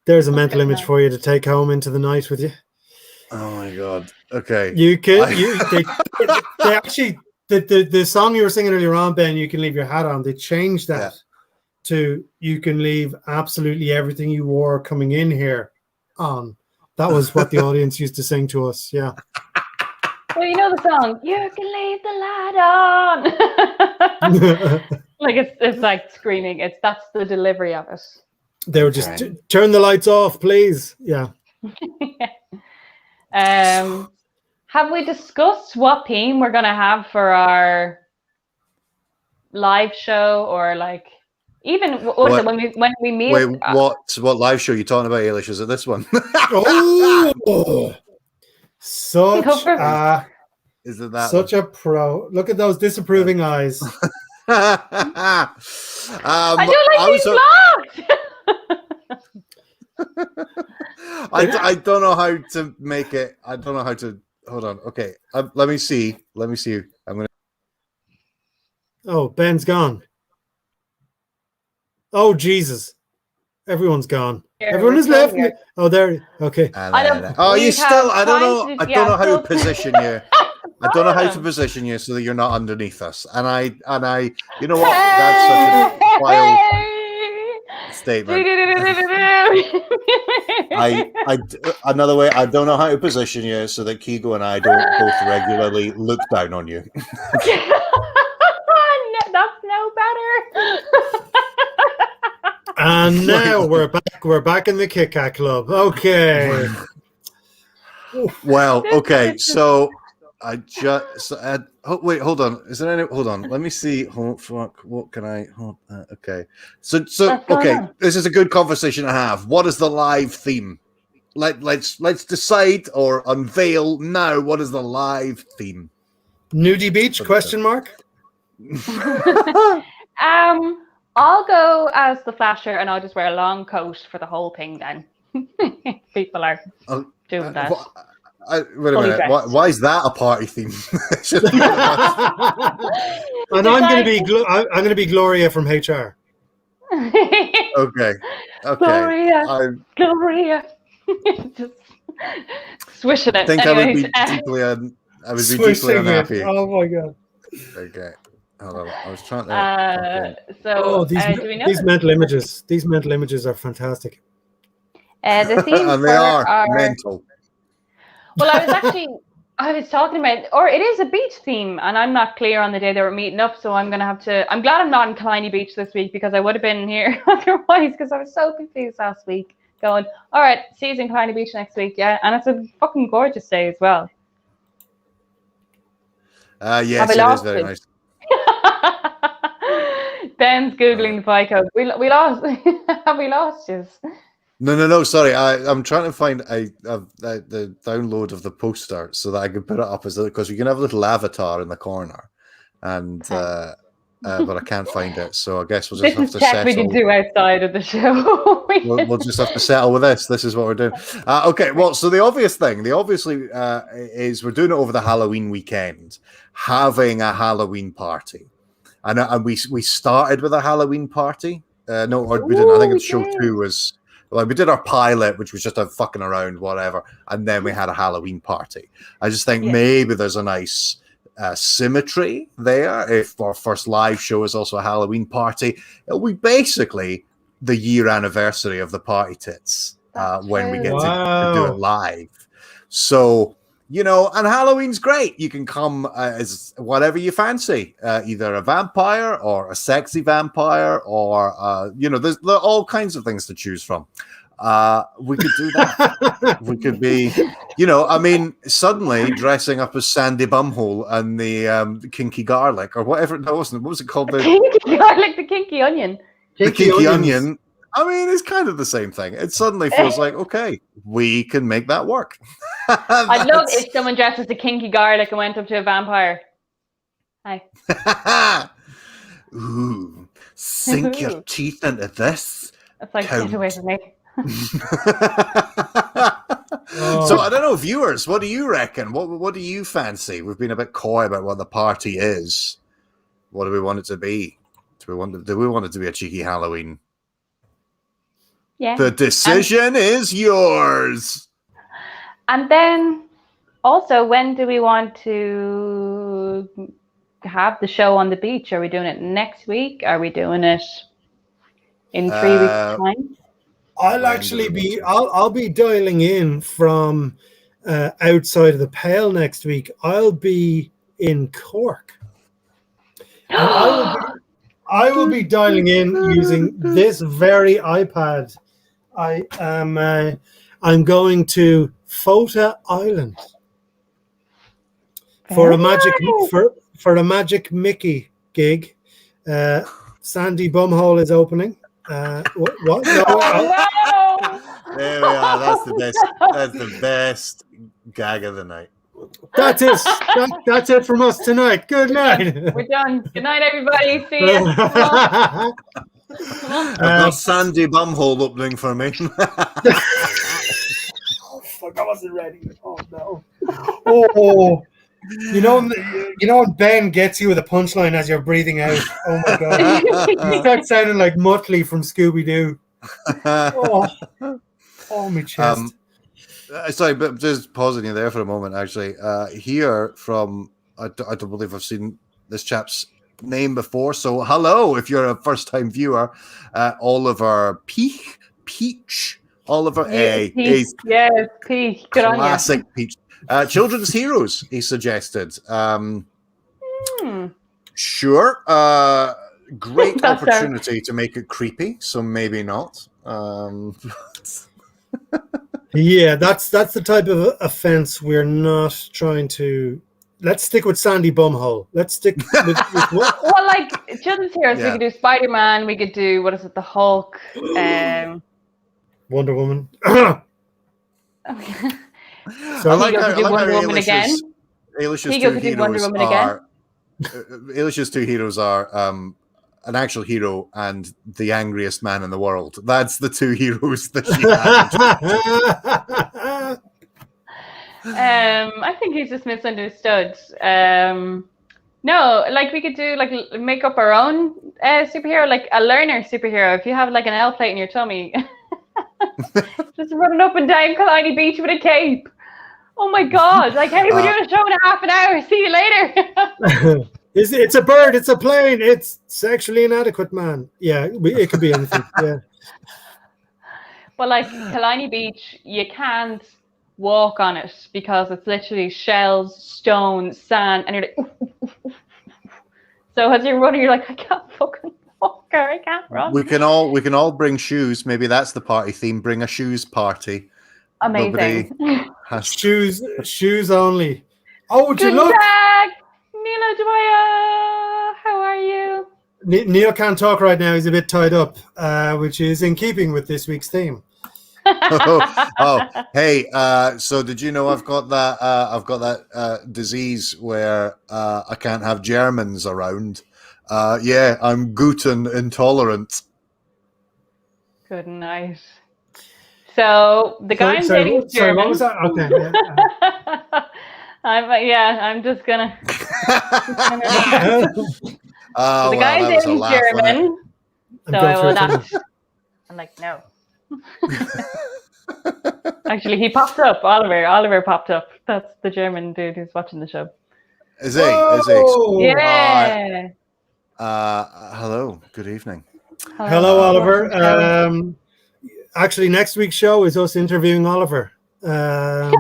there's a mental image for you to take home into the night with you. Oh my god. Okay. You could. They actually the song you were singing earlier on, Ben. You can leave your hat on. They changed that to you can leave absolutely everything you wore coming in here on. That was what the audience used to sing to us. Yeah. Well, you know the song, you can leave the light on. Like it's like screaming. That's the delivery of it. They were just turn the lights off, please. Yeah. Have we discussed what theme we're gonna have for our live show, or like even when we meet? Wait, what live show are you talking about, Eilish? Is it this one? Such is it that such a pro. Look at those disapproving eyes. I don't like being blocked. I don't know how to make it. I don't know how to. Hold on. Okay. Let me see. I'm gonna. Oh, Ben's gone. Oh Jesus! Everyone's gone. Everyone has left me. Oh, there. Okay. I don't know how to position you. I don't know how to position you so that you're not underneath us. And I. You know what? That's such a wild statement. Another way. I don't know how to position you so that Kigo and I don't both regularly look down on you. That's no better. And now we're back. We're back in the Kit Kat Club. Okay. Well, okay. So I just wait. Hold on. Is there any? Hold on. Let me see. What can I? Okay. So okay. This is a good conversation to have. What is the live theme? Let's decide or unveil now. What is the live theme? Nudie Beach? Question mark. I'll go as the Flasher, and I'll just wear a long coat for the whole thing. Then people are doing that. Wait a minute. Why is that a party theme? And I'm going to be Gloria from HR. Okay. Gloria. Just swishing it. I think anyways. I would be deeply unhappy. Oh my god. Okay. Hold on. I was trying to. So do we know these mental images? These mental images are fantastic. The themes and they are mental. Well, I was talking about, or it is a beach theme, and I'm not clear on the day they were meeting up, so I'm glad I'm not in Killiney Beach this week, because I would have been here otherwise, because I was so confused last week, going, all right, see you in Killiney Beach next week, yeah, and it's a fucking gorgeous day as well. Yes, it is very nice. Ben's Googling the FICO. We lost. Have we lost you? No. Sorry, I'm trying to find the download of the poster so that I can put it up because you can have a little avatar in the corner, and but I can't find it. So I guess we'll just have to settle. We can do outside of the show. we'll just have to settle with this. This is what we're doing. Okay. Well, so the obviously is we're doing it over the Halloween weekend, having a Halloween party, and we started with a Halloween party. No, we didn't. I think it's show 2 was. Like we did our pilot, which was just a fucking around, whatever, and then we had a Halloween party. I just think maybe there's a nice symmetry there. If our first live show is also a Halloween party, it'll be basically the year anniversary of the Party Tits when we get to do it live. So, and Halloween's great. You can come as whatever you fancy, either a vampire or a sexy vampire, or there's all kinds of things to choose from. We could do that. We could be, suddenly dressing up as Sandy Bumhole and the Kinky Garlic or whatever. No, wasn't. What was it called? The Kinky Garlic, the Kinky Onion. The Kinky Onion. I mean, it's kind of the same thing. It suddenly feels like, okay, we can make that work. I'd love if someone dressed as the Kinky Garlic and went up to a vampire. Hi. Ooh, sink your teeth into this. It's like, get away from me. So I don't know, viewers, what do you reckon? What do you fancy? We've been a bit coy about what the party is. What do we want it to be? Do we want it to be a cheeky Halloween? Yeah. The decision is yours. And then also, when do we want to have the show on the beach? Are we doing it next week? Are we doing it in 3 weeks' time? I'll be dialing in from outside of the Pale next week. I'll be in Cork. And I will be dialing in using this very iPad. I'm going to Fota Island for a Magic Mickey gig. Sandy Bumhole is opening. What? No, there we are. That's the best gag of the night. That's it. That's it from us tonight. Good night. We're done. Good night, everybody. See you. I've got Sandy Bumhole opening for me. Oh fuck! I wasn't ready. Oh no. Oh. You know when Ben gets you with a punchline as you're breathing out. Oh my god! You start sounding like Muttley from Scooby Doo. Oh, my chest. Sorry, but just pausing you there for a moment. Actually, here from I don't believe I've seen this chap's name before. So hello, if you're a first-time viewer, Oliver Peach. Oliver A. Peach. Yes, Peach. Good on you. Classic Peach. Children's heroes, he suggested. Sure. Great opportunity to make it creepy, so maybe not. Yeah, that's the type of offense we're not trying to. Let's stick with Sandy Bumhole. Let's stick with what? Well, like children's heroes, we could do Spider-Man. We could do the Hulk, Wonder Woman. Okay. So he could do Wonder Woman again. Eilish's two heroes are an actual hero and the angriest man in the world. That's the two heroes that she had. I think he's just misunderstood. No, like we could do make up our own superhero, like a learner superhero. If you have like an L plate in your tummy, just running up and down Killiney Beach with a cape. Oh my god! Like, hey, we're doing a show in a half an hour. See you later. It's a bird. It's a plane. It's sexually inadequate, man. Yeah, it could be anything. Yeah. But like Killiney Beach, you can't walk on it because it's literally shells, stone, sand, and you're like. So as you're running, you're like, I can't fucking walk, or I can't run. We can all bring shoes. Maybe that's the party theme. Bring a shoes party. Amazing. Shoes only. Oh, would you look? Neela Dwyer, how are you? Neil can't talk right now. He's a bit tied up, which is in keeping with this week's theme. Hey, so did you know I've got that disease where I can't have Germans around. Yeah, I'm gluten intolerant. Good night. So the guy I'm dating is German. Sorry, what was that? Okay. Yeah. I'm just gonna. The guy I'm dating is German, so I will not. I'm like, no. Actually, he popped up. Oliver popped up. That's the German dude who's watching the show. Is he? Is he? Yeah. Hello. Good evening. Hello, Oliver. Actually, next week's show is us interviewing Oliver. Because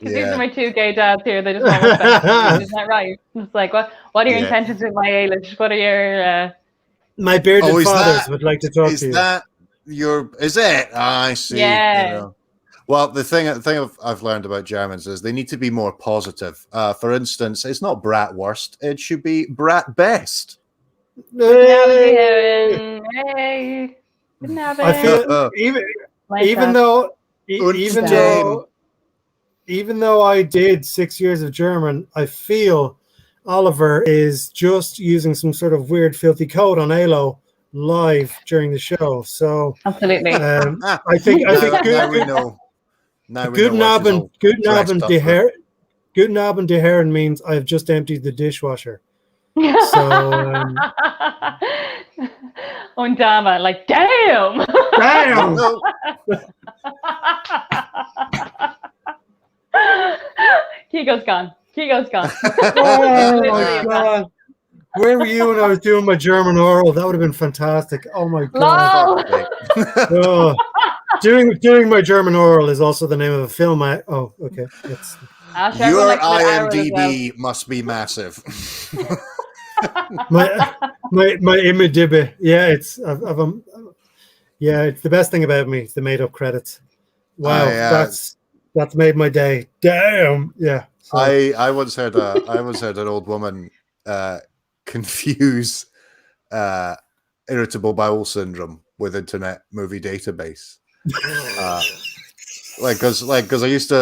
these are my two gay dads here. They just want to watch. Isn't that right? It's like, what are your intentions with my Eilish? What are your... My bearded fathers would like to talk to you. Is it? I see. Yeah. You know. Well, the thing I've learned about Germans is they need to be more positive. For instance, it's not Bratwurst. It should be Brat Best. Hey. I feel even though I did 6 years of German, I feel Oliver is just using some sort of weird filthy code on Alo live during the show. So Absolutely. I think now we know. Now we know why she's all dressed up for. Good knob and deherren means I've just emptied the dishwasher. So Undama, like damn. damn. No. Kigo's gone. Oh my god. Where were you when I was doing my German oral? That would have been fantastic. Oh my god. Oh, doing my German oral is also the name of a film. Okay. Your IMDb must be massive. my IMDb. Yeah, it's it's the best thing about me. It's the made up credits. Wow, that's made my day. Damn. Yeah. So. I once heard an old woman confuse irritable bowel syndrome with Internet Movie Database. Because when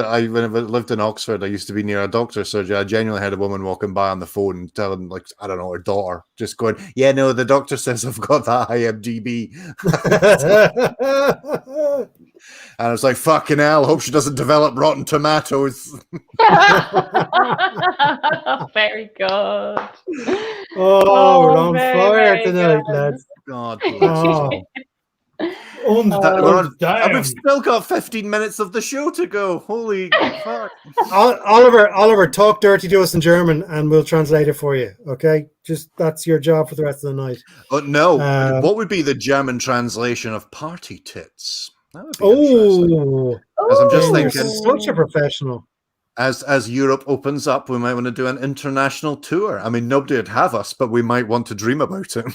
I lived in Oxford, I used to be near a doctor's surgery. I genuinely had a woman walking by on the phone telling, like, I don't know, her daughter, just going, yeah, no, the doctor says I've got that IMDb. And I was like, fucking hell, hope she doesn't develop rotten tomatoes. Very good. Oh, we're on fire tonight, lads. God bless and we've still got 15 minutes of the show to go. Holy fuck. Oliver, talk dirty to us in German and we'll translate it for you. Okay? Just that's your job for the rest of the night. But no, what would be the German translation of party tits? That would be interesting. As I'm just thinking, such a professional. As Europe opens up, we might want to do an international tour. I mean, nobody would have us, but we might want to dream about it.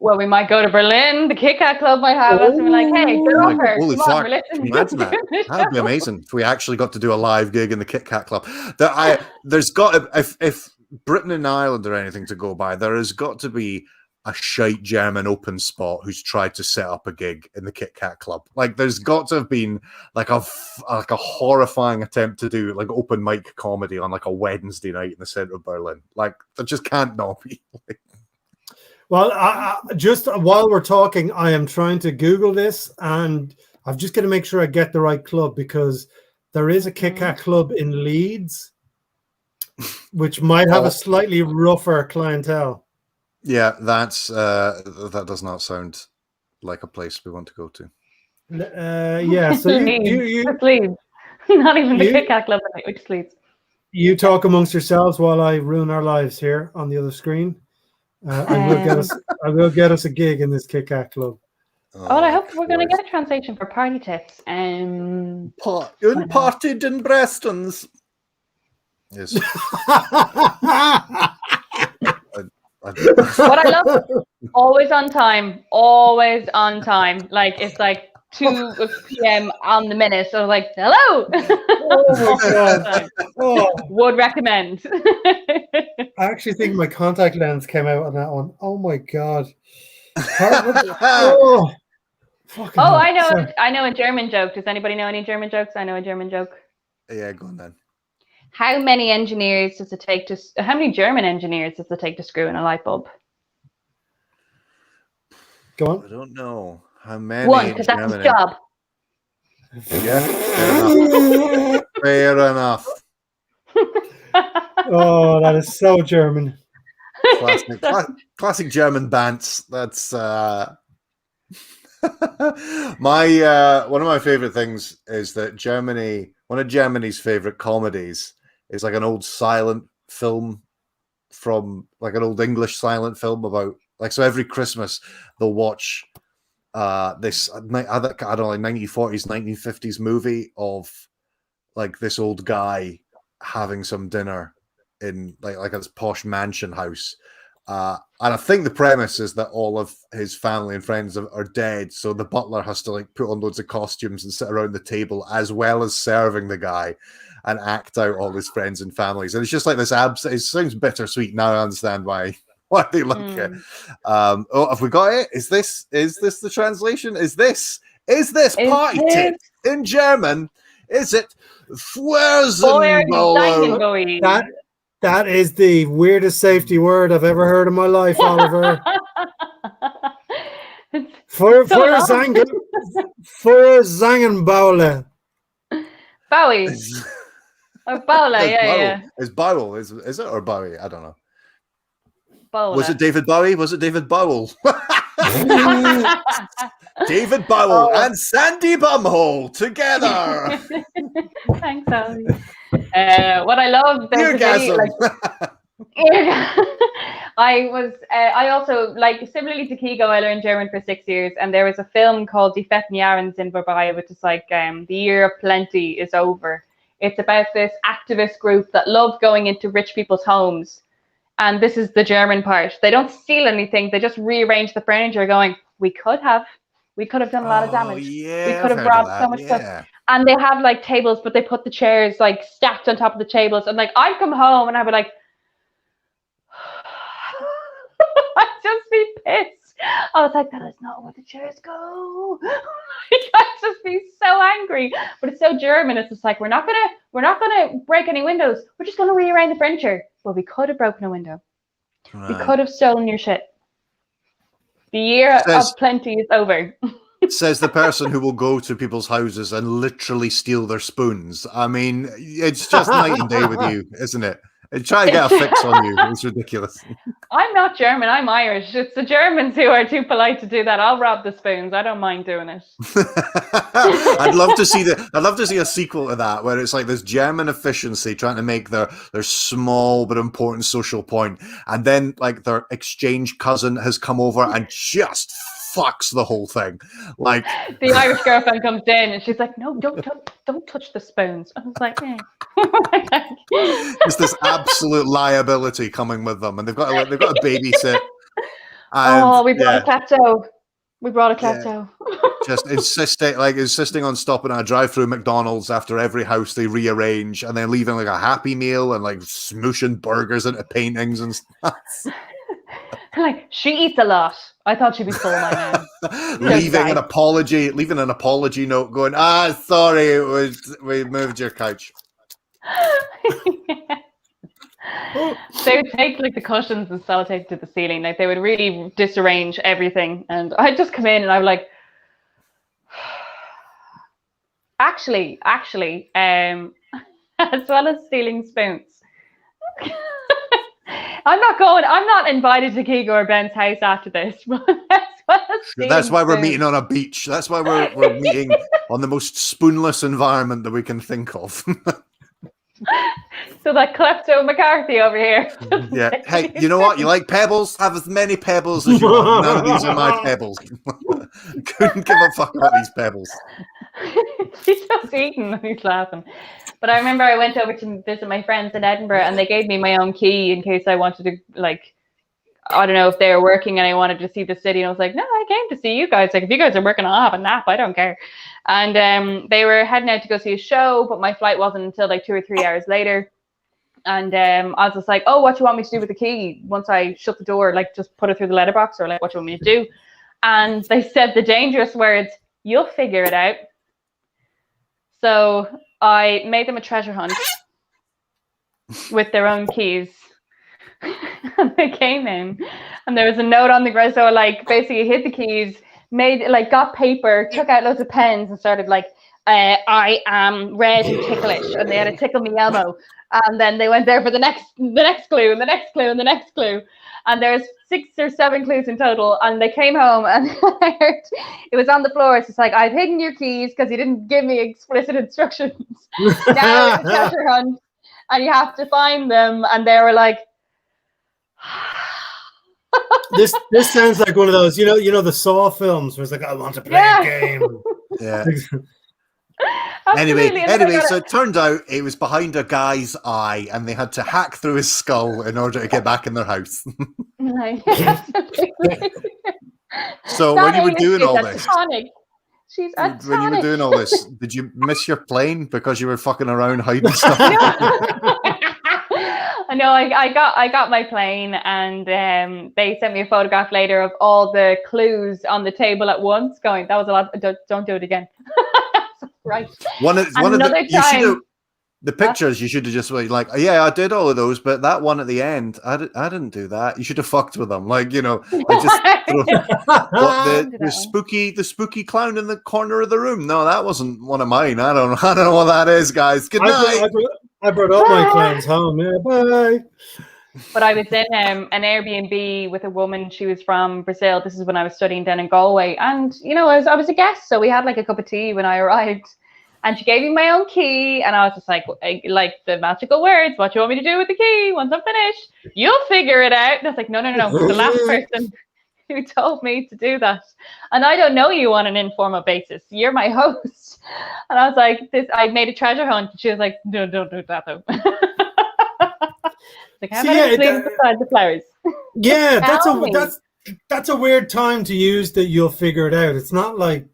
Well, we might go to Berlin. The Kit Kat Club might have us and be like, hey, get over. Holy fuck. Can you imagine that? That would be amazing if we actually got to do a live gig in the Kit Kat Club. There's got to, if Britain and Ireland are anything to go by, there has got to be a shite German open spot who's tried to set up a gig in the Kit Kat Club. Like, there's got to have been like a horrifying attempt to do like open mic comedy on like a Wednesday night in the center of Berlin. Like, there just can't not be. Well, just while we're talking, I am trying to Google this, and I'm just going to make sure I get the right club, because there is a Kit Kat Club in Leeds, which might have a slightly rougher clientele. Yeah, that does not sound like a place we want to go to. Yeah, so you Leeds. Not even the Kit Kat Club, which Leeds. You talk amongst yourselves while I ruin our lives here on the other screen. I will get us a gig in this Kit Kat Club. I hope we're going to get a translation for party tits. Unparted in Brestons. Yes. What I love, always on time. Like, it's like 2 p.m. on the minute. So like, hello. Oh my god. Would recommend. I actually think my contact lens came out on that one. Oh my god. I know a German joke. Does anybody know any German jokes? I know a German joke. Yeah, go on then. How many German engineers does it take to screw in a light bulb? Go on. I don't know. How many? One, because that's his job. Yeah, fair enough. Oh, that is so German. Classic German bants. That's one of my favorite things is that one of Germany's favorite comedies is like an old silent film from like an old English silent film about like, so every Christmas they'll watch this, I don't know, like 1940s, 1950s movie of like this old guy having some dinner in like this posh mansion house. And I think the premise is that all of his family and friends are dead, so the butler has to like put on loads of costumes and sit around the table as well as serving the guy and act out all his friends and families. And it's just like this it sounds bittersweet. Now I understand why they like it. Have we got it? Is this the translation? Is this party tit in German? Is it Fwurzenbauer? That is the weirdest safety word I've ever heard in my life, Oliver. For Zangenbaule. Bowie. Or Bowler, yeah. It's Bowell, is it, or Bowie? I don't know. Bowler. Was it David Bowie? Was it David Bowell? David Bowell and Sandy Bumhole together. Thanks, Ali. What I love, Eargasm. I also, like, similarly to Kigo, I learned German for 6 years, and there was a film called Die Fetten Jahre sind vorbei, which is like the year of plenty is over. It's about this activist group that love going into rich people's homes. And this is the German part. They don't steal anything. They just rearrange the furniture going, we could have done a lot of damage. Yeah, we could have robbed so much stuff. And they have like tables, but they put the chairs like stacked on top of the tables. And like, I'd come home and I'd be like, I'd just be pissed. I was like, that is not where the chairs go. I'd just be so angry. But it's so German. It's just like, we're not gonna break any windows. We're just gonna rearrange the furniture. Well, we could have broken a window. Right. We could have stolen your shit. The year of plenty is over. Says the person who will go to people's houses and literally steal their spoons. I mean, it's just night and day with you, isn't it? And try to get a fix on you. It's ridiculous. I'm not German. I'm Irish. It's the Germans who are too polite to do that. I'll rob the spoons. I don't mind doing it. I'd love to see a sequel to that where it's like this German efficiency trying to make their small but important social point, and then like their exchange cousin has come over and just fucks the whole thing. Like the Irish girlfriend comes in and she's like, "No, don't touch the spoons." I was like, "Yeah." It's this absolute liability coming with them, and they've got to babysit. And, we brought a klepto. We brought a klepto. Yeah. Just insisting on stopping at a drive-through McDonald's after every house they rearrange, and then leaving like a Happy Meal and like smooshing burgers into paintings and stuff. Like, she eats a lot. I thought she'd be full by now. leaving an apology note going, sorry, we moved your couch. They would take like the cushions and sellotape to the ceiling. Like they would really disarrange everything. And I'd just come in and I was like, actually, as well as stealing spoons. I'm not invited to Kigo or Ben's house after this. That's why we're meeting on a beach. That's why we're meeting on the most spoonless environment that we can think of. So that klepto McCarthy over here. Yeah. Hey, you know what? You like pebbles? Have as many pebbles as you want. None of these are my pebbles. Couldn't give a fuck about these pebbles. She's just eating. He's laughing. But I remember I went over to visit my friends in Edinburgh and they gave me my own key in case I wanted to, like, I don't know if they were working and I wanted to see the city. And I was like, no, I came to see you guys. Like, if you guys are working, I'll have a nap. I don't care. And they were heading out to go see a show, but my flight wasn't until like 2 or 3 hours later. And I was just like, oh, what do you want me to do with the key? Once I shut the door, like just put it through the letterbox, or like, what do you want me to do? And they said the dangerous words, you'll figure it out. So I made them a treasure hunt with their own keys. And they came in and there was a note on the ground. So like basically hid the keys, got paper, took out loads of pens and started like, I am red and ticklish, and they had a tickle me elmo. And then they went there for the next clue and the next clue and the next clue. And there's 6 or 7 clues in total. And they came home and I heard it was on the floor. It's just like, I've hidden your keys because you didn't give me explicit instructions. Now it's a treasure hunt and you have to find them. And they were like, this sounds like one of those, you know the Saw films where it's like, I want to play a game. Yeah. Anyway, so it turned out it was behind a guy's eye and they had to hack through his skull in order to get back in their house. So when you were doing all this, she's a when you were doing all this, did you miss your plane because you were fucking around hiding stuff? No, I got my plane, and they sent me a photograph later of all the clues on the table at once. Going, that was a lot. Don't do it again. Right. The pictures, you should have just been like, yeah, I did all of those, but that one at the end, I didn't do that. You should have fucked with them, like, just the spooky clown in the corner of the room. No, that wasn't one of mine. I don't know what that is, guys. Good night. I brought all my clowns home. Yeah, bye. But I was in an Airbnb with a woman. She was from Brazil. This is when I was studying down in Galway, and I was a guest, so we had like a cup of tea when I arrived. And she gave me my own key, and I was just like the magical words, what do you want me to do with the key once I'm finished? You'll figure it out. And I was like, no. The last person who told me to do that. And I don't know you on an informal basis. You're my host. And I was like, I made a treasure hunt. And she was like, no, don't do that, though. Like, how about I sleep beside the flowers? Yeah, that's a weird time to use that you'll figure it out. It's not like,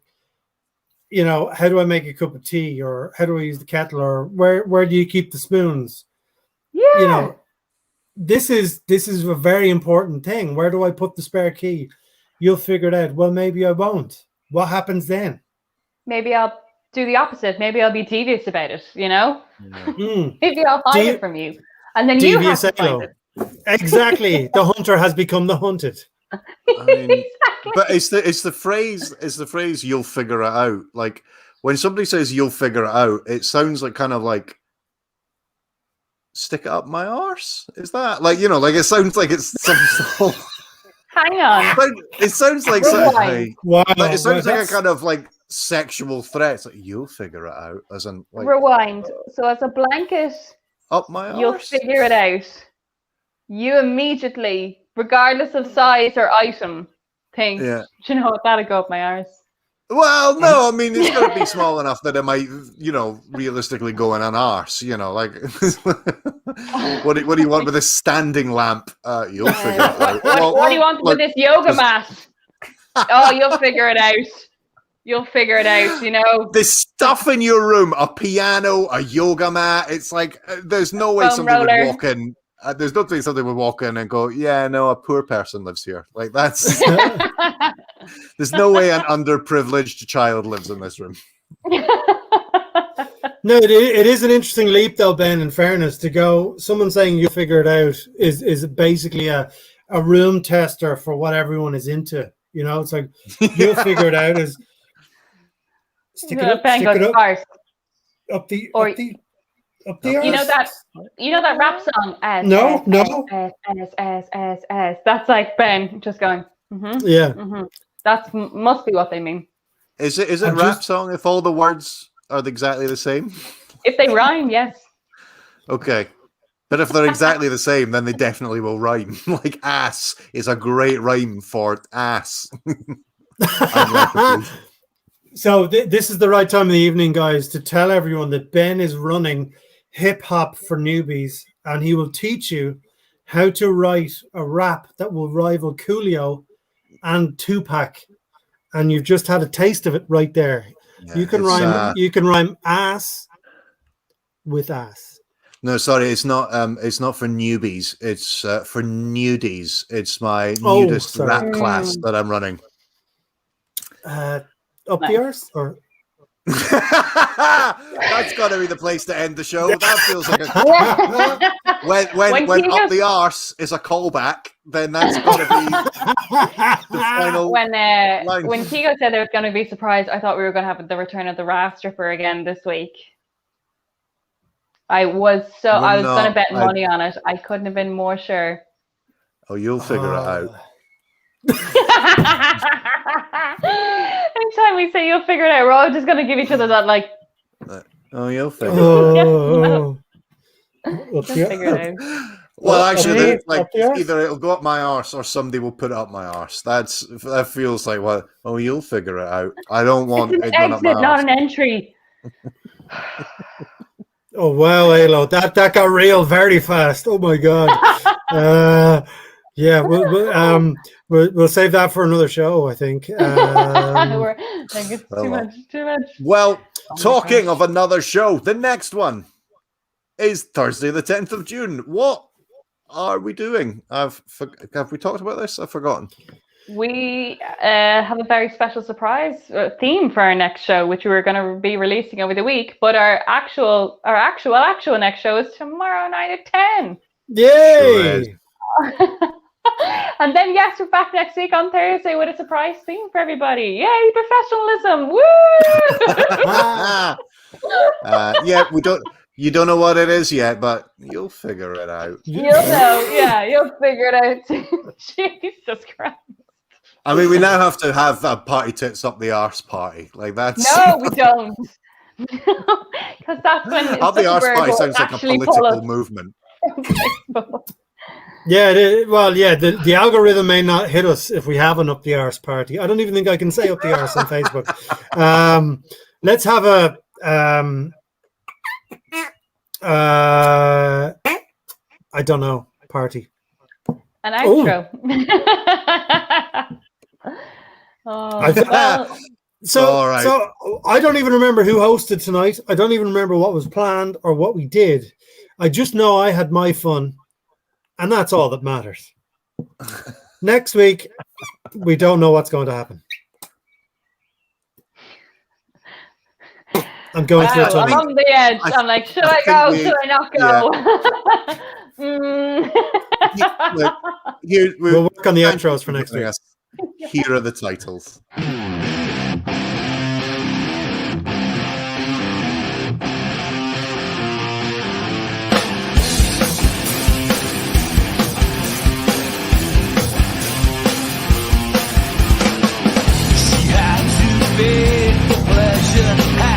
how do I make a cup of tea, or how do I use the kettle, or where do you keep the spoons? Yeah. This is a very important thing. Where do I put the spare key? You'll figure it out. Well, maybe I won't. What happens then? Maybe I'll do the opposite. Maybe I'll be devious about it, Maybe I'll hide it from you. And then you have to find it. Exactly. The hunter has become the hunted. I mean, exactly. But it's the phrase you'll figure it out. Like when somebody says you'll figure it out, it sounds like kind of like stick it up my arse. Is that like it sounds like it's some hang on. It sounds like something. Wow. It sounds like a kind of like sexual threat. It's like you'll figure it out, as in like, rewind. So as a blanket, up my arse. You'll figure it out. You immediately, regardless of size or item, think, do you know what, that'll go up my arse. Well, no, I mean, it's got to be small enough that it might, realistically go in an arse, like, what do you want with a standing lamp? You'll figure it out. What do you want with this yoga mat? Oh, you'll figure it out. You'll figure it out, There's stuff in your room, a piano, a yoga mat. It's like, there's no way somebody would walk in. There's no way somebody would walk in and go, yeah, no, a poor person lives here. Like, that's... There's no way an underprivileged child lives in this room. No, it is an interesting leap, though, Ben, in fairness, to go, someone saying you figure it out is basically a room tester for what everyone is into. It's like, you'll figure it out as... Stick it up the arse. You know that rap song? No. That's like Ben just going. Yeah. That must be what they mean. Is it rap song if all the words are exactly the same? If they rhyme, yes. Okay. But if they're exactly the same, then they definitely will rhyme. Like ass is a great rhyme for ass. So this is the right time of the evening, guys, to tell everyone that Ben is running Hip Hop for Newbies, and he will teach you how to write a rap that will rival Coolio and Tupac. And you've just had a taste of it right there. Yeah, you can rhyme ass with ass. No, sorry, it's not for newbies. It's for nudies. It's my nudist rap class that I'm running. Up the arse, or that's got to be the place to end the show. That feels like when up the arse is a callback, then that's got to be the final. When Keego said there was going to be surprise, I thought we were going to have the return of the RAS stripper again this week. I was going to bet money on it. I couldn't have been more sure. Oh, you'll figure it out. Anytime we say you'll figure it out, we're all just going to give each other that like. Oh, you'll figure it out. Figure it out. Well, actually, either it'll go up my arse or somebody will put it up my arse. That feels like you'll figure it out. I don't want it's an exit, not an entry. Oh wow, Alo, that got real very fast. Oh my god. Yeah, we'll save that for another show, I think. It's too much. Well, talking of another show, the next one is Thursday, the 10th of June. What are we doing? Have we talked about this? I've forgotten. we have a very special surprise theme for our next show, which we were going to be releasing over the week. But our actual next show is tomorrow night at 10. Yay! And then yes, we're back next week on Thursday with a surprise theme for everybody. Yay, professionalism! Woo! Yeah, you don't know what it is yet, but you'll figure it out. You'll know, yeah, you'll figure it out. Jesus Christ. I mean, we now have to have a party tits up the arse party. Like that's No, we don't. Because that's when up the arse party sounds like a political movement. Yeah, the algorithm may not hit us if we have an up the arse party. I don't even think I can say up the arse on Facebook. Let's have a I don't know, party. An outro. So I don't even remember who hosted tonight. I don't even remember what was planned or what we did. I just know I had my fun, and that's all that matters. Next week, we don't know what's going to happen. I'm going through a tunnel. I'm on the edge. I'm like, should I go? Should I not go? Yeah. We'll work on the outros for next week. Here are the titles.